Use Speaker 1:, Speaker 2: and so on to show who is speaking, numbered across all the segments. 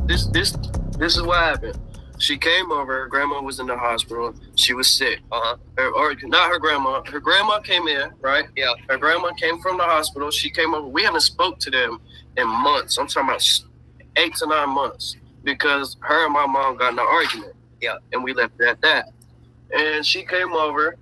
Speaker 1: This is what happened. She came over. Her grandma was in the hospital. She was sick. Or not her grandma. Her grandma came in, right?
Speaker 2: Yeah.
Speaker 1: Her grandma came from the hospital. She came over. We haven't spoke to them in months. I'm talking about 8 to 9 months because her and my mom got in an argument.
Speaker 2: Yeah.
Speaker 1: And we left it at that. And she came over,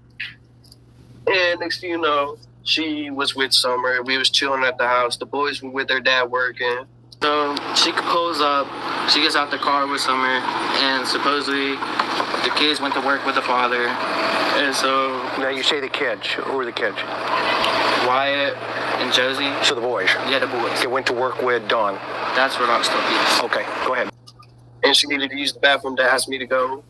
Speaker 1: and next thing you know, she was with Summer. We was chilling at the house. The boys were with their dad working.
Speaker 3: So she pulls up, she gets out the car with Summer, and supposedly the kids went to work with the father. And so
Speaker 4: Now you say the kids. Who were the kids?
Speaker 3: Wyatt and Josie.
Speaker 4: So the boys.
Speaker 3: Yeah, the boys.
Speaker 4: They went to work with Dawn.
Speaker 3: That's what I was told. Yes.
Speaker 4: Okay, go ahead.
Speaker 1: And she needed to use the bathroom to ask me to go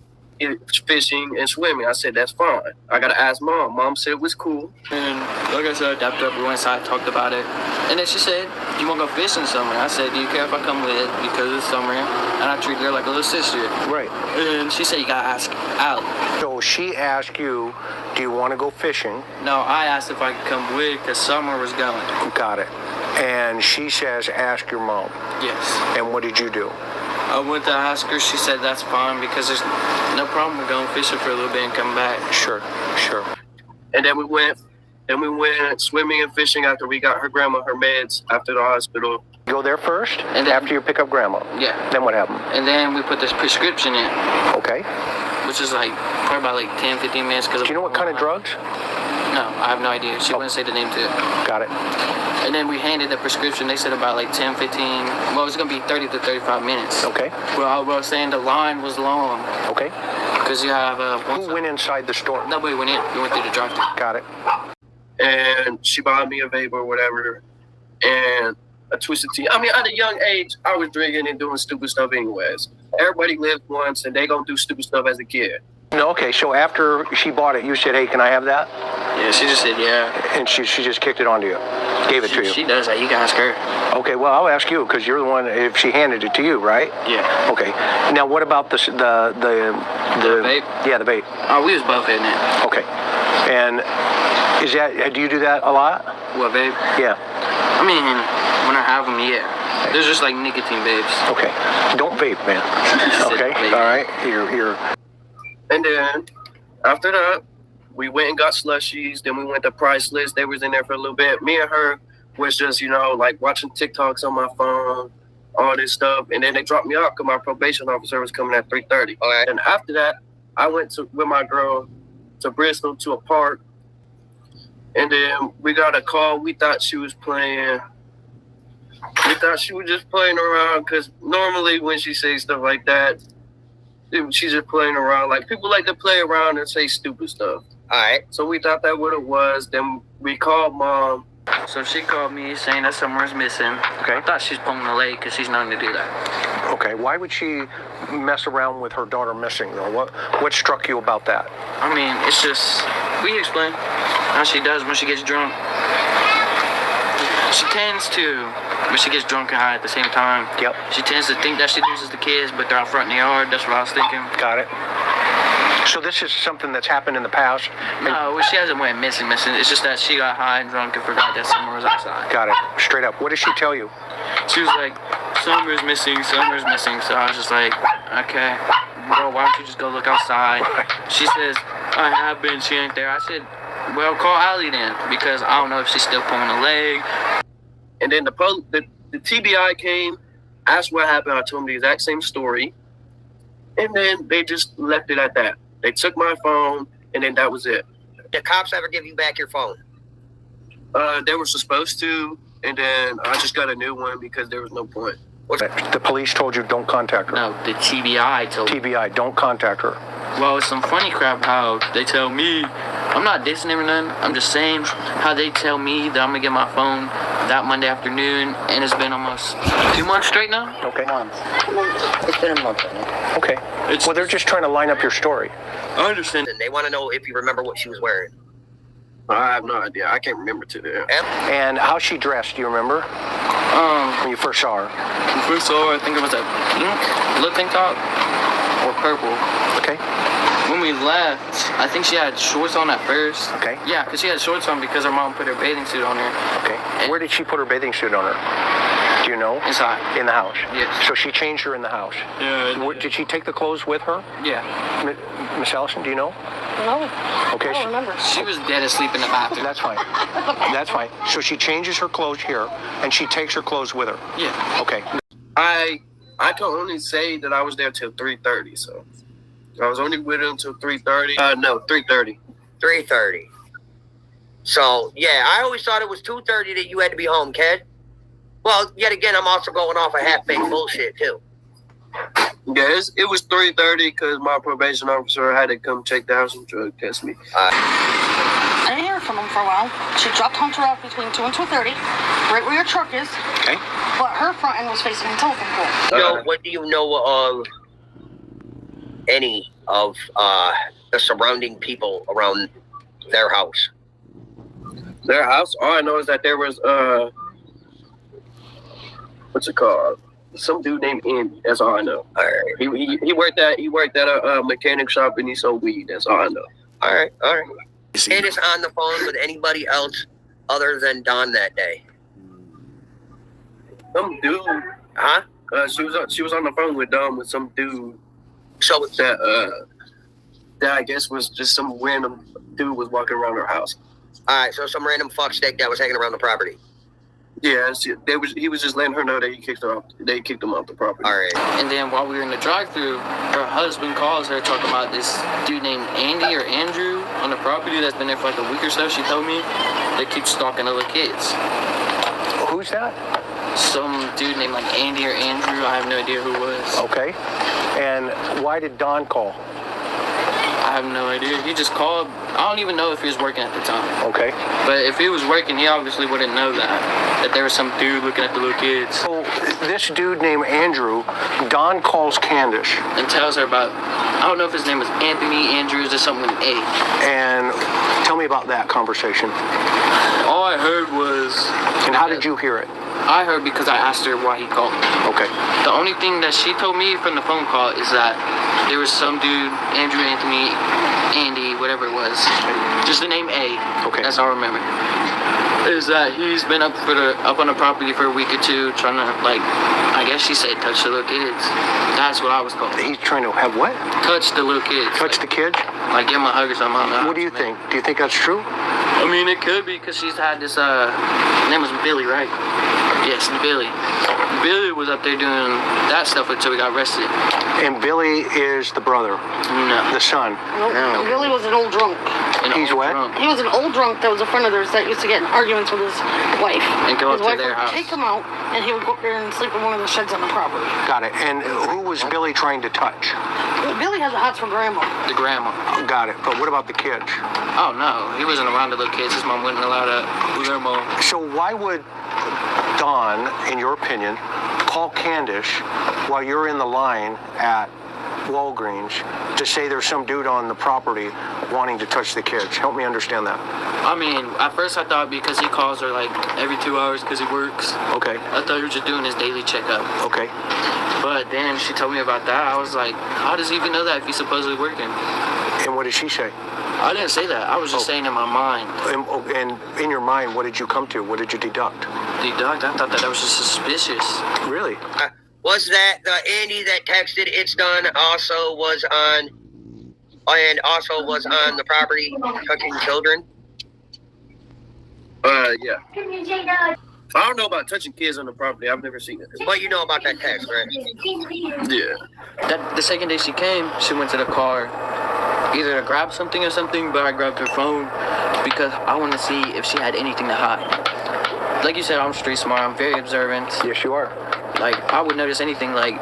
Speaker 1: fishing and swimming. I said, that's fine. I got to ask Mom. Mom said it was cool.
Speaker 3: And like I said, I dapped up, we went inside, talked about it. And then she said, do you want to go fishing summer? I said, do you care if I come with? Because it's summer. And I treated her like a little sister.
Speaker 4: Right.
Speaker 3: And she said, you got to ask Allie.
Speaker 4: So she asked you, do you want to go fishing?
Speaker 3: No, I asked if I could come with because Summer was going.
Speaker 4: Got it. And she says, ask your mom.
Speaker 3: Yes.
Speaker 4: And what did you do?
Speaker 3: I went to ask her. She said that's fine because there's no problem with going fishing for a little bit and coming back.
Speaker 4: Sure.
Speaker 1: And then we went swimming and fishing after we got her grandma her meds after the hospital.
Speaker 4: Go there first,
Speaker 3: and then,
Speaker 4: after you pick up grandma.
Speaker 3: Yeah.
Speaker 4: Then what happened?
Speaker 3: And then we put this prescription in.
Speaker 4: Okay.
Speaker 3: Which is like probably about like 10, 15 minutes.
Speaker 4: Do you know what kind of drugs?
Speaker 3: No, I have no idea. She wouldn't say the name to it.
Speaker 4: Got it.
Speaker 3: And then we handed the prescription. They said about like 10, 15. Well, it was going to be 30 to 35 minutes.
Speaker 4: Okay.
Speaker 3: Well, I was saying the line was long.
Speaker 4: Okay.
Speaker 3: Because you have...
Speaker 4: Who went inside the store?
Speaker 3: Nobody went in. We went through the drive-thru.
Speaker 4: Got it.
Speaker 1: And she bought me a vape or whatever. And a twisted tea. I mean, at a young age, I was drinking and doing stupid stuff anyways. Everybody lived once, and they gonna do stupid stuff as a kid.
Speaker 4: No, okay, so after she bought it, you said, hey, can I have that?
Speaker 3: Yeah, she just said, yeah.
Speaker 4: And she just kicked it onto you, gave it to you.
Speaker 3: She does that. You can ask her.
Speaker 4: Okay, well, I'll ask you, because you're the one, if she handed it to you, right?
Speaker 3: Yeah.
Speaker 4: Okay. Now, what about the
Speaker 3: vape?
Speaker 4: Yeah, the vape.
Speaker 3: Oh, we was both hitting it.
Speaker 4: Okay. And do you do that a lot?
Speaker 3: What, vape?
Speaker 4: Yeah.
Speaker 3: I mean, when I have them, yeah. There's just like nicotine vapes.
Speaker 4: Okay. Don't vape, man. Okay.
Speaker 3: Vape.
Speaker 4: All right. You're.
Speaker 1: And then after that, we went and got slushies. Then we went to Priceless. They was in there for a little bit. Me and her was just, like watching TikToks on my phone, all this stuff. And then they dropped me off because my probation officer was coming at 3:30.
Speaker 2: All right.
Speaker 1: And after that, I went with my girl to Bristol to a park. And then we got a call. We thought she was playing. We thought she was just playing around because normally when she says stuff like that, she's just playing around. Like, people like to play around and say stupid stuff.
Speaker 2: All right.
Speaker 1: So we thought that what it was. Then we called Mom.
Speaker 3: So she called me saying that Summer's missing.
Speaker 4: Okay.
Speaker 3: I thought she's pulling the leg because she's known to do that.
Speaker 4: Okay. Why would she mess around with her daughter missing, though? What struck you about that?
Speaker 3: I mean, it's just, we explain how she does when she gets drunk. She tends to, when she gets drunk and high at the same time.
Speaker 4: Yep.
Speaker 3: She tends to think that she loses the kids, but they're out front in the yard. That's what I was thinking.
Speaker 4: Got it. So this is something that's happened in the past?
Speaker 3: No, well, she hasn't went missing. It's just that she got high and drunk and forgot that Summer was outside.
Speaker 4: Got it. Straight up. What did she tell you?
Speaker 3: She was like, Summer's missing. So I was just like, okay, bro, why don't you just go look outside? She says, I have been. She ain't there. I said, well, call Allie then, because I don't know if she's still pulling a leg.
Speaker 1: And then the TBI came, asked what happened. I told them the exact same story. And then they just left it at that. They took my phone, and then that was it.
Speaker 2: Did the cops ever give you back your phone?
Speaker 1: They were supposed to, and then I just got a new one because there was no point.
Speaker 4: The police told you don't contact her?
Speaker 3: No, the TBI told me.
Speaker 4: TBI, don't contact her.
Speaker 3: Well, it's some funny crap how they tell me, I'm not dissing them or nothing, I'm just saying how they tell me that I'm going to get my phone that Monday afternoon, and it's been almost 2 months straight now?
Speaker 4: Okay.
Speaker 2: It's been a month.
Speaker 4: Okay. Well, they're just trying to line up your story.
Speaker 3: I understand.
Speaker 2: And they want to know if you remember what she was wearing.
Speaker 1: I have no idea. I can't remember today.
Speaker 4: And how she dressed, do you remember? When you first saw her?
Speaker 3: When I first saw her, I think it was a pink little tank top or purple.
Speaker 4: Okay.
Speaker 3: When we left, I think she had shorts on at first.
Speaker 4: Okay.
Speaker 3: Yeah, because she had shorts on because her mom put her bathing suit on her.
Speaker 4: Okay. Where did she put her bathing suit on her? Do you know?
Speaker 3: Inside.
Speaker 4: In the house?
Speaker 3: Yes.
Speaker 4: So she changed her in the house?
Speaker 3: Yeah.
Speaker 4: Did she take the clothes with her?
Speaker 3: Yeah.
Speaker 4: Miss Allison, do you know?
Speaker 5: No.
Speaker 4: Okay.
Speaker 5: I don't remember.
Speaker 3: She was dead asleep in the bathroom.
Speaker 4: That's fine. That's fine. So she changes her clothes here, and she takes her clothes with her?
Speaker 3: Yeah.
Speaker 4: Okay.
Speaker 1: I can only say that I was there till 3:30, so I was only with him till 3:30. No, 3:30.
Speaker 2: 3:30. So, yeah, I always thought it was 2:30 that you had to be home, kid. Well, yet again, I'm also going off of half-baked bullshit, too.
Speaker 1: Yeah, it was 3:30 because my probation officer had to come check the house and drug test me.
Speaker 5: I didn't hear from him for a while. She dropped Hunter off between 2 and 2:30, right where your truck is.
Speaker 4: Okay.
Speaker 5: But her front end was facing the telephone pole.
Speaker 2: What do you know of any of the surrounding people around their house?
Speaker 1: Their house, all I know is that there was what's it called? Some dude named Andy. That's all I know.
Speaker 2: All right.
Speaker 1: He worked at a mechanic shop and he sold weed. That's all I know.
Speaker 2: All right. It is on the phone with anybody else other than Don that day.
Speaker 1: Some dude.
Speaker 2: Huh?
Speaker 1: She was on the phone with Dom with some dude.
Speaker 2: So
Speaker 1: that I guess was just some random dude was walking around her house.
Speaker 2: all right, so some random fuckstick that was hanging around the property.
Speaker 1: Yeah, he was just letting her know that he kicked her off. They kicked him off the property.
Speaker 2: All right.
Speaker 3: And then while we were in the drive-thru, her husband calls her talking about this dude named Andy or Andrew on the property that's been there for like a week or so. She told me they keep stalking the little kids.
Speaker 4: Who's that?
Speaker 3: Some dude named like Andy or Andrew. I have no idea who it was.
Speaker 4: Okay. And why did Don call?
Speaker 3: I have no idea. He just called. I don't even know if he was working at the time.
Speaker 4: Okay.
Speaker 3: But if he was working, he obviously wouldn't know that there was some dude looking at the little kids.
Speaker 4: So this dude named Andrew, Don calls Candace.
Speaker 3: And tells her about, I don't know if his name was Anthony Andrews or something with an A.
Speaker 4: And tell me about that conversation.
Speaker 3: All I heard was...
Speaker 4: And how did you hear it?
Speaker 3: I heard because I asked her why he called me.
Speaker 4: Okay.
Speaker 3: The only thing that she told me from the phone call is that there was some dude, Andrew, Anthony, Andy, whatever it was, just the name A.
Speaker 4: Okay.
Speaker 3: That's all I remember. Is that he's been up on the property for a week or two trying to, like, I guess she said touch the little kids. That's what I was called.
Speaker 4: He's trying to have what?
Speaker 3: Touch the little kids.
Speaker 4: Touch the kids?
Speaker 3: Like give him a hug or something. I don't know.
Speaker 4: What do you think? Do you think that's true?
Speaker 3: I mean, it could be because she's had this, his name was Billy, right? Yes, Billy. Billy was up there doing that stuff until we got arrested.
Speaker 4: And Billy is the brother,
Speaker 3: No.
Speaker 4: the son.
Speaker 5: No. Billy was an old drunk.
Speaker 4: He's what?
Speaker 5: He was an old drunk that was a friend of theirs that used to get in arguments with his wife.
Speaker 3: And go
Speaker 5: His
Speaker 3: up to
Speaker 5: wife
Speaker 3: their
Speaker 5: would
Speaker 3: house.
Speaker 5: take him out, and he would go up there and sleep in one of the sheds on the property.
Speaker 4: Got it. And who was Billy trying to touch?
Speaker 5: Billy has a hots for grandma.
Speaker 3: The grandma.
Speaker 4: Got it. But what about the kids?
Speaker 3: Oh, no. He wasn't around the little kids. His mom wouldn't allow that. Their mom.
Speaker 4: So why would Don, in your opinion, call Candace while you're in the line at Walgreens to say there's some dude on the property wanting to touch the kids? Help me understand that.
Speaker 3: I mean, at first I thought because he calls her like every 2 hours because he works.
Speaker 4: Okay.
Speaker 3: I thought he was just doing his daily checkup.
Speaker 4: Okay.
Speaker 3: But then she told me about that. I was like, how does he even know that if he's supposedly working?
Speaker 4: And what did she say?
Speaker 3: I didn't say that. I was just saying in my mind.
Speaker 4: And in your mind, what did you come to? What did you deduct?
Speaker 3: Deduct? I thought that was just suspicious.
Speaker 4: Really?
Speaker 2: Was that the Andy that texted it's done also was on the property touching children?
Speaker 1: Yeah. I don't know about touching kids on the property. I've never seen it.
Speaker 2: But you know about that text, right?
Speaker 1: Yeah.
Speaker 3: The second day she came, she went to the car either to grab something or something, but I grabbed her phone because I wanted to see if she had anything to hide. Like you said, I'm street smart. I'm very observant.
Speaker 4: Yes, you are.
Speaker 3: Like, I would notice anything. Like,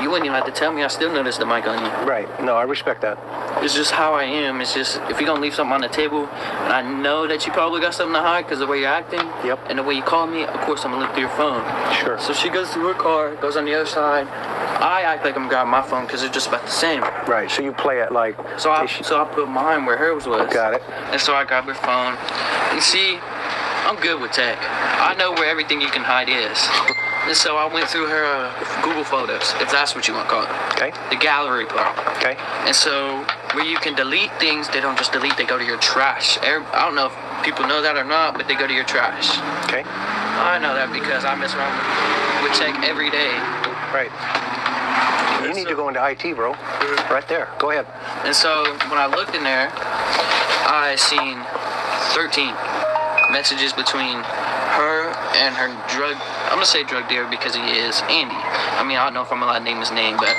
Speaker 3: you wouldn't even have to tell me. I still noticed the mic on you.
Speaker 4: Right. No, I respect that.
Speaker 3: It's just how I am. It's just, if you're going to leave something on the table, and I know that you probably got something to hide because of the way you're acting,
Speaker 4: Yep.
Speaker 3: and the way you call me, of course I'm going to look through your phone.
Speaker 4: Sure.
Speaker 3: So she goes to her car, goes on the other side. I act like I'm grabbing my phone because they're just about the same.
Speaker 4: Right. So you play it like...
Speaker 3: So I put mine where hers was.
Speaker 4: Got it.
Speaker 3: And so I grabbed her phone. And see, I'm good with tech. I know where everything you can hide is. And so I went through her Google Photos, if that's what you want to call it.
Speaker 4: Okay.
Speaker 3: The gallery part.
Speaker 4: Okay.
Speaker 3: And so where you can delete things, they don't just delete, they go to your trash. I don't know if people know that or not, but they go to your trash.
Speaker 4: Okay.
Speaker 3: I know that because I mess around with check every day.
Speaker 4: Right. You need to go into IT, bro. Right there. Go ahead.
Speaker 3: And so when I looked in there, I seen 13 messages between her and her I'm gonna say drug dealer because he is Andy. I mean, I don't know if I'm allowed to name his name, but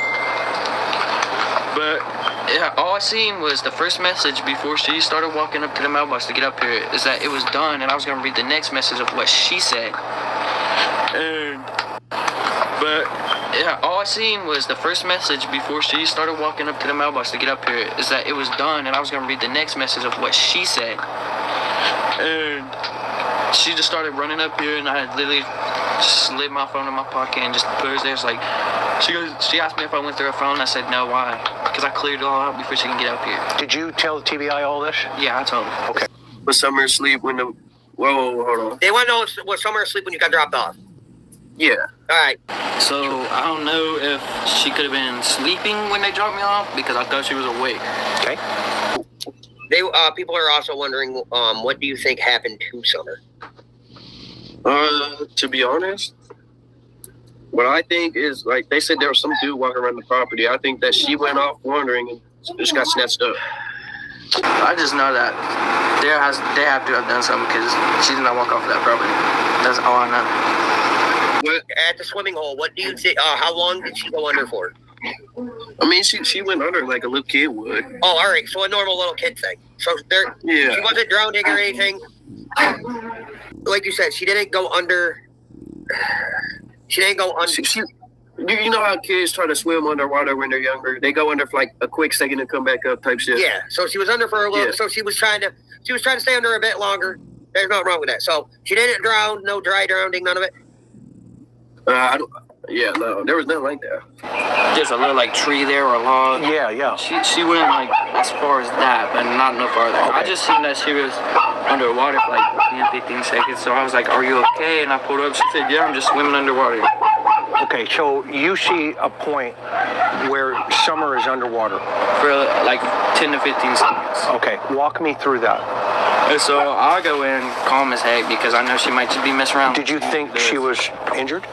Speaker 3: yeah, all I seen was the first message before she started walking up to the mailbox to get up here is that it was done, and I was gonna read the next message of what she said. Yeah, all I seen was the first message before she started walking up to the mailbox to get up here is that it was done, and I was gonna read the next message of what she said. And she just started running up here, and I literally just slid my phone in my pocket and just put hers there. It's like, she asked me if I went through her phone, and I said no, why? Because I cleared it all out before she can get up here.
Speaker 4: Did you tell the TBI all this?
Speaker 3: Yeah, I told her.
Speaker 4: Okay.
Speaker 1: Was Summer asleep when the... Whoa, hold on.
Speaker 2: They want to know was Summer asleep when you got dropped off?
Speaker 1: Yeah.
Speaker 2: All right.
Speaker 3: So I don't know if she could have been sleeping when they dropped me off because I thought she was awake.
Speaker 4: Okay.
Speaker 2: People are also wondering, what do you think happened to Summer?
Speaker 1: To be honest, what I think is, like, they said there was some dude walking around the property. I think that she went off wandering and just got snatched up.
Speaker 3: I just know that they have to have done something because she did not walk off that property. That's all I know.
Speaker 2: At the swimming hole, what do you think? How long did she go under for?
Speaker 1: I mean, she went under like a little kid would.
Speaker 2: Oh, all right. So a normal little kid thing. So
Speaker 1: yeah.
Speaker 2: She wasn't drowning or anything. Like you said, she didn't go under. She didn't go under.
Speaker 1: You know how kids try to swim underwater when they're younger? They go under for like a quick second and come back up type shit.
Speaker 2: Yeah. So she was under for a little.
Speaker 1: Yeah.
Speaker 2: So she was trying to stay under a bit longer. There's nothing wrong with that. So she didn't drown. No dry drowning. None of it.
Speaker 1: No, there was nothing like that.
Speaker 3: There's a little like tree there or log.
Speaker 4: Yeah.
Speaker 3: She went like as far as that, but not no farther.
Speaker 4: Okay.
Speaker 3: I just seen that she was underwater for like 10, 15 seconds. So I was like, "Are you okay?" And I pulled up. She said, "Yeah, I'm just swimming underwater."
Speaker 4: Okay, so you see a point where Summer is underwater.
Speaker 3: For like 10 to 15 seconds.
Speaker 4: Okay, walk me through that.
Speaker 3: And so I'll go in calm as heck because I know she might just be messing around.
Speaker 4: Did you think she was injured?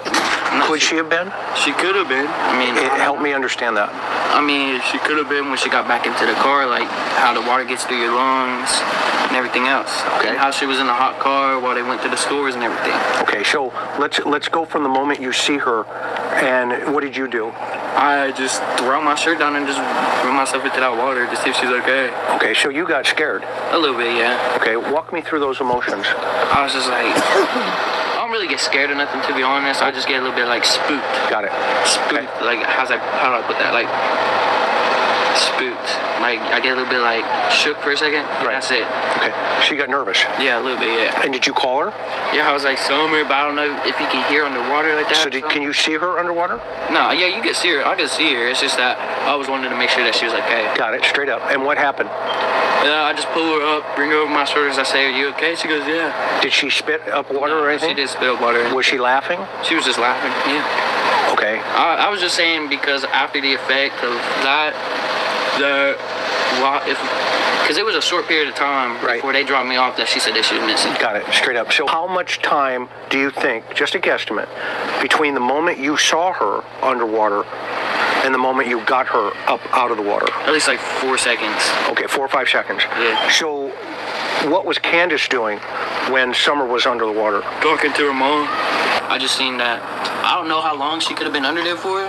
Speaker 3: No,
Speaker 4: Could she have been?
Speaker 3: She could have been. I mean,
Speaker 4: Help me understand that.
Speaker 3: I mean, she could have been when she got back into the car, like how the water gets through your lungs and everything else.
Speaker 4: Okay.
Speaker 3: And how she was in a hot car while they went to the stores and everything.
Speaker 4: Okay, so let's go from the moment you see her, and what did you do?
Speaker 3: I just threw my shirt down and just threw myself into that water to see if she's okay.
Speaker 4: Okay, so you got scared.
Speaker 3: A little bit, yeah.
Speaker 4: Okay, walk me through those emotions.
Speaker 3: I was just like, I don't really get scared of nothing, to be honest. I just get a little bit like spooked.
Speaker 4: Got it.
Speaker 3: Spooked.
Speaker 4: Okay.
Speaker 3: Like, how do I put that? Like, spooked. Like, I get a little bit like shook for a second.
Speaker 4: Right.
Speaker 3: That's it.
Speaker 4: Okay, she got nervous.
Speaker 3: Yeah, a little bit, yeah.
Speaker 4: And did you call her?
Speaker 3: Yeah, I was like, Summer, but I don't know if you can hear underwater like that.
Speaker 4: So can you see her underwater?
Speaker 3: No, yeah, you can see her. I can see her. It's just that I was wanting to make sure that she was okay.
Speaker 4: Got it, straight up. And what happened?
Speaker 3: I just pull her up, bring her over my shoulders. I say, "Are you okay?" She goes, "Yeah."
Speaker 4: Did she spit up water or anything?
Speaker 3: She did spit up water.
Speaker 4: Was she laughing?
Speaker 3: She was just laughing. Yeah.
Speaker 4: Okay.
Speaker 3: I was just saying because after the effect of that, because it was a short period of time before they dropped me off that she said that she was missing.
Speaker 4: Got it, straight up. So how much time do you think, just a guesstimate, between the moment you saw her underwater and the moment you got her up out of the water?
Speaker 3: At least like 4 seconds.
Speaker 4: Okay, 4 or 5 seconds.
Speaker 3: Yeah.
Speaker 4: So what was Candace doing when Summer was under the water?
Speaker 3: Talking to her mom. I just seen that. I don't know how long she could have been under there for,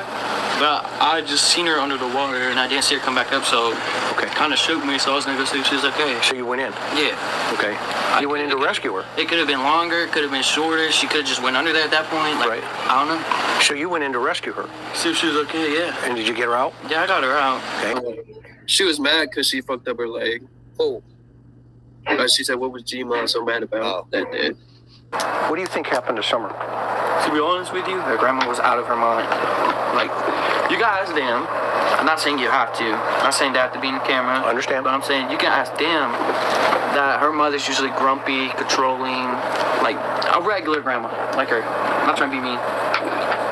Speaker 3: but I just seen her under the water and I didn't see her come back up, so it kind of shook me, so I was gonna go see if she was okay.
Speaker 4: So you went in?
Speaker 3: Yeah.
Speaker 4: Okay. You went in to rescue her?
Speaker 3: It could have been longer, it could have been shorter. She could have just went under there at that point. Like,
Speaker 4: right.
Speaker 3: I don't know.
Speaker 4: So you went in to rescue her?
Speaker 3: See if she was okay, yeah.
Speaker 4: And did you get her out?
Speaker 3: Yeah, I got her out.
Speaker 4: Okay.
Speaker 1: She was mad because she fucked up her leg.
Speaker 2: Oh.
Speaker 1: She said, "What was G-Mon so mad about that day?"
Speaker 4: What do you think happened to Summer?
Speaker 3: To be honest with you, her grandma was out of her mind. Like, you can ask them. I'm not saying you have to. I'm not saying they have to be in the camera.
Speaker 4: I understand.
Speaker 3: But I'm saying you can ask them that her mother's usually grumpy, controlling, like a regular grandma, like her. I'm not trying to be mean.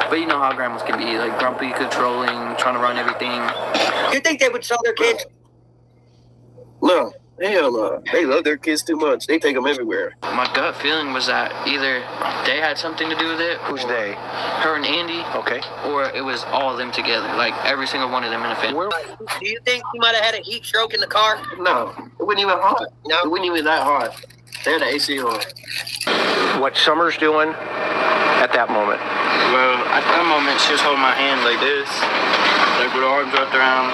Speaker 3: But you know how grandmas can be, like grumpy, controlling, trying to run everything.
Speaker 2: You think they would sell their kids?
Speaker 1: No. Hell no. They love their kids too much. They take them everywhere.
Speaker 3: My gut feeling was that either they had something to do with it.
Speaker 4: Who's
Speaker 3: or
Speaker 4: they?
Speaker 3: Her and Andy.
Speaker 4: Okay.
Speaker 3: Or it was all of them together, like every single one of them in a family.
Speaker 4: Where?
Speaker 2: Do you think she might have had a heat stroke in the car?
Speaker 1: No, it wasn't even hot.
Speaker 2: No?
Speaker 1: It wasn't even that hot. They had the AC on.
Speaker 4: What Summer's doing at that moment?
Speaker 3: Well, at that moment, she was holding my hand like this, like with her arms wrapped around,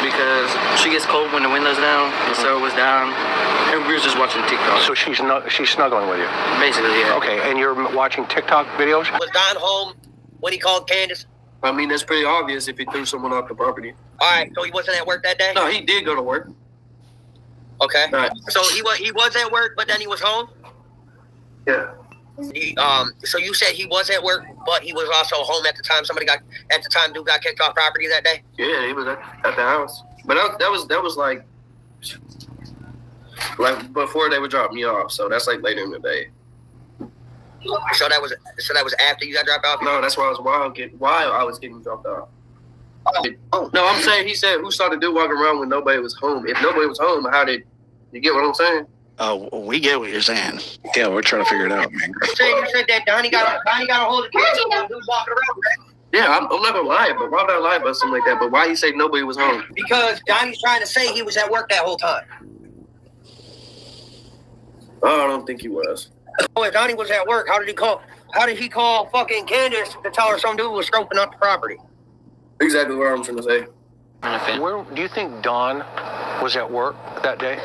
Speaker 3: because she gets cold when the window's down, and so it was down, and we were just watching TikTok.
Speaker 4: So she's snuggling with you.
Speaker 3: Basically, yeah.
Speaker 4: Okay, and you're watching TikTok videos?
Speaker 2: Was Don home when he called Candace?
Speaker 1: I mean, that's pretty obvious if he threw someone off the property.
Speaker 2: All right, so he wasn't at work that day?
Speaker 1: No, he did go to work.
Speaker 2: Okay.
Speaker 1: Right.
Speaker 2: So he was at work, but then he was home?
Speaker 1: Yeah.
Speaker 2: So you said he was at work, but he was also home at the time dude got kicked off property that day?
Speaker 1: Yeah, he was at the house. But that was like before they would drop me off. So that's like later in the day.
Speaker 2: So that was after you got dropped off?
Speaker 1: No, that's why I was getting dropped off.
Speaker 2: Oh.
Speaker 1: No, I'm saying he said who saw the dude walking around when nobody was home. If nobody was home, how did you get what I'm saying?
Speaker 6: Oh, we get what you're saying. Yeah, we're trying to figure it out, man.
Speaker 2: You said that Donnie got a hold of Candace when he was walking around, right?
Speaker 1: Yeah, I'm not gonna lie, but why would I lie about something like that? But why he say nobody was home?
Speaker 2: Because Donnie's trying to say he was at work that whole time.
Speaker 1: Oh, I don't think he was.
Speaker 2: Oh, if Donnie was at work, how did he call fucking Candace to tell her some dude was scoping up the property?
Speaker 1: Exactly what I'm trying to say.
Speaker 4: Where do you think Don was at work that day?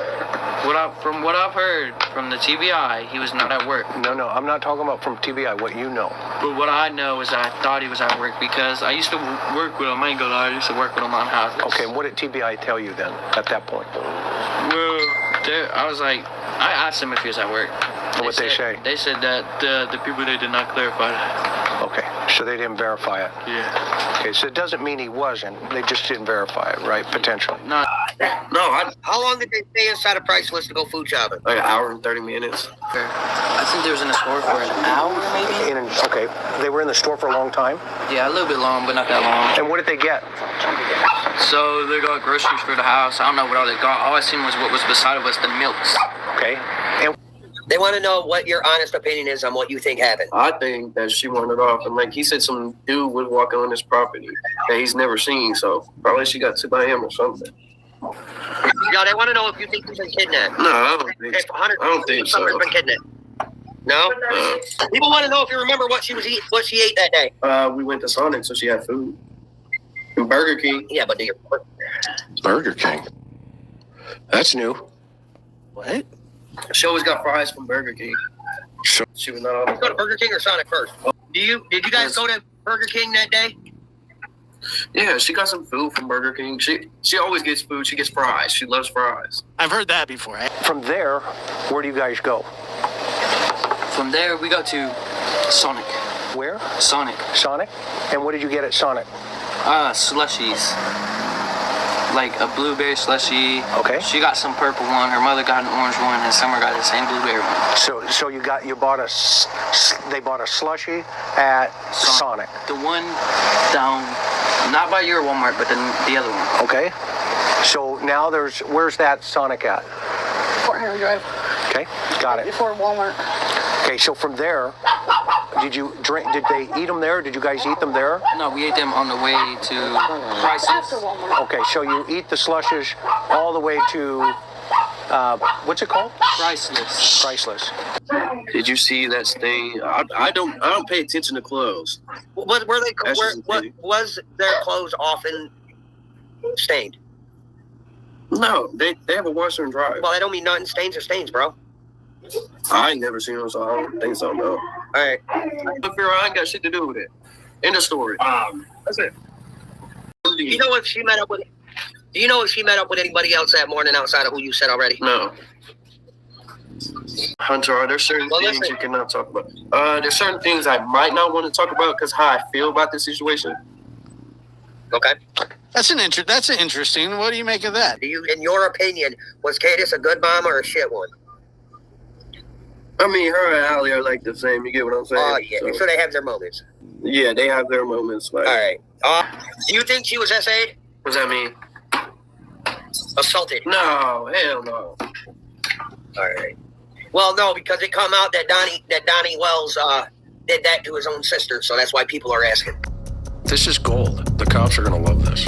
Speaker 3: From what I've heard from the TBI, he was not at work.
Speaker 4: No, I'm not talking about from TBI, what you know.
Speaker 3: But what I know is I thought he was at work because I used to work with him. I ain't gonna lie, I used to work with him on houses.
Speaker 4: Okay, and what did TBI tell you then at that point?
Speaker 3: Well, I was like, I asked him if he was at work.
Speaker 4: What'd they say?
Speaker 3: They said that the people, they did not clarify that.
Speaker 4: Okay, so they didn't verify it.
Speaker 3: Yeah.
Speaker 4: Okay, so it doesn't mean he wasn't. They just didn't verify it, right? Potentially.
Speaker 3: No.
Speaker 2: How long did they stay inside a price list to go food shopping?
Speaker 1: Like an hour and 30 minutes.
Speaker 3: I think they was in the store for an hour, maybe?
Speaker 4: Okay, they were in the store for a long time?
Speaker 3: Yeah, a little bit long, but not that long.
Speaker 4: And what did they get?
Speaker 3: So they got groceries for the house. I don't know what all they got. All I seen was what was beside of us, the milks.
Speaker 4: Okay. And
Speaker 2: They want to know what your honest opinion is on what you think happened.
Speaker 1: I think that she wandered off, and like he said, some dude was walking on his property that he's never seen. So probably she got took by him or something.
Speaker 2: Yeah, they want to know if you think he's been kidnapped.
Speaker 1: No, I don't think so.
Speaker 2: Someone's been kidnapped. No? People want to know if you remember what she ate that day.
Speaker 1: We went to Sonic, so she had food. And Burger King.
Speaker 2: Yeah, but do you
Speaker 6: Burger King. That's new. What?
Speaker 1: She always got fries from Burger King.
Speaker 6: So,
Speaker 1: She was not on
Speaker 2: go to Burger King or Sonic first? Did you guys go to Burger King that day?
Speaker 1: Yeah, she got some food from Burger King. She always gets food. She gets fries. She loves fries.
Speaker 6: I've heard that before.
Speaker 4: from there, where do you guys go?
Speaker 3: From there, we go to Sonic.
Speaker 4: Where?
Speaker 3: Sonic.
Speaker 4: Sonic? And what did you get at Sonic?
Speaker 3: Slushies. Like a blueberry slushie.
Speaker 4: Okay.
Speaker 3: She got some purple one. Her mother got an orange one, and Summer got the same blueberry one.
Speaker 4: So they bought a slushie at Sonic.
Speaker 3: The one down, not by your Walmart, but the other one.
Speaker 4: Okay. So now where's that Sonic at?
Speaker 5: Fort Henry Drive.
Speaker 4: Okay, got it.
Speaker 5: Before Walmart.
Speaker 4: Okay, so from there, did they eat them there? Did you guys eat them there?
Speaker 3: No, we ate them on the way to
Speaker 5: After
Speaker 3: Prices.
Speaker 5: Walmart.
Speaker 4: Okay, so you eat the slushes all the way to, what's it called?
Speaker 3: Priceless.
Speaker 4: Priceless.
Speaker 1: Did you see that stain? I don't pay attention to clothes.
Speaker 2: Was their clothes often stained?
Speaker 1: No, they have a washer and dryer.
Speaker 2: Well, I don't mean nothing. Stains are stains, bro.
Speaker 1: I ain't never seen them, so I don't think so. No.
Speaker 2: All right.
Speaker 1: But I ain't got shit to do with it. End of story. That's it.
Speaker 2: Do you know if she met up with? Do you know if she met up with anybody else that morning outside of who you said already?
Speaker 1: No. Hunter, there's certain things you cannot talk about. There's certain things I might not want to talk about because how I feel about this situation.
Speaker 2: Okay.
Speaker 6: That's interesting. What do you make of that?
Speaker 2: Do you, in your opinion, was Candace a good mom or a shit one?
Speaker 1: I mean, her and Allie are like the same. You get what I'm saying?
Speaker 2: Oh yeah. So they have their moments.
Speaker 1: Yeah, they have their moments. Like,
Speaker 2: All right. Do you think she was SA'd?
Speaker 1: what does that mean?
Speaker 2: Assaulted?
Speaker 1: No, hell no.
Speaker 2: All right. Well, no, because it come out that Donnie Wells did that to his own sister, so that's why people are asking.
Speaker 4: This is gold. The cops are going to love this.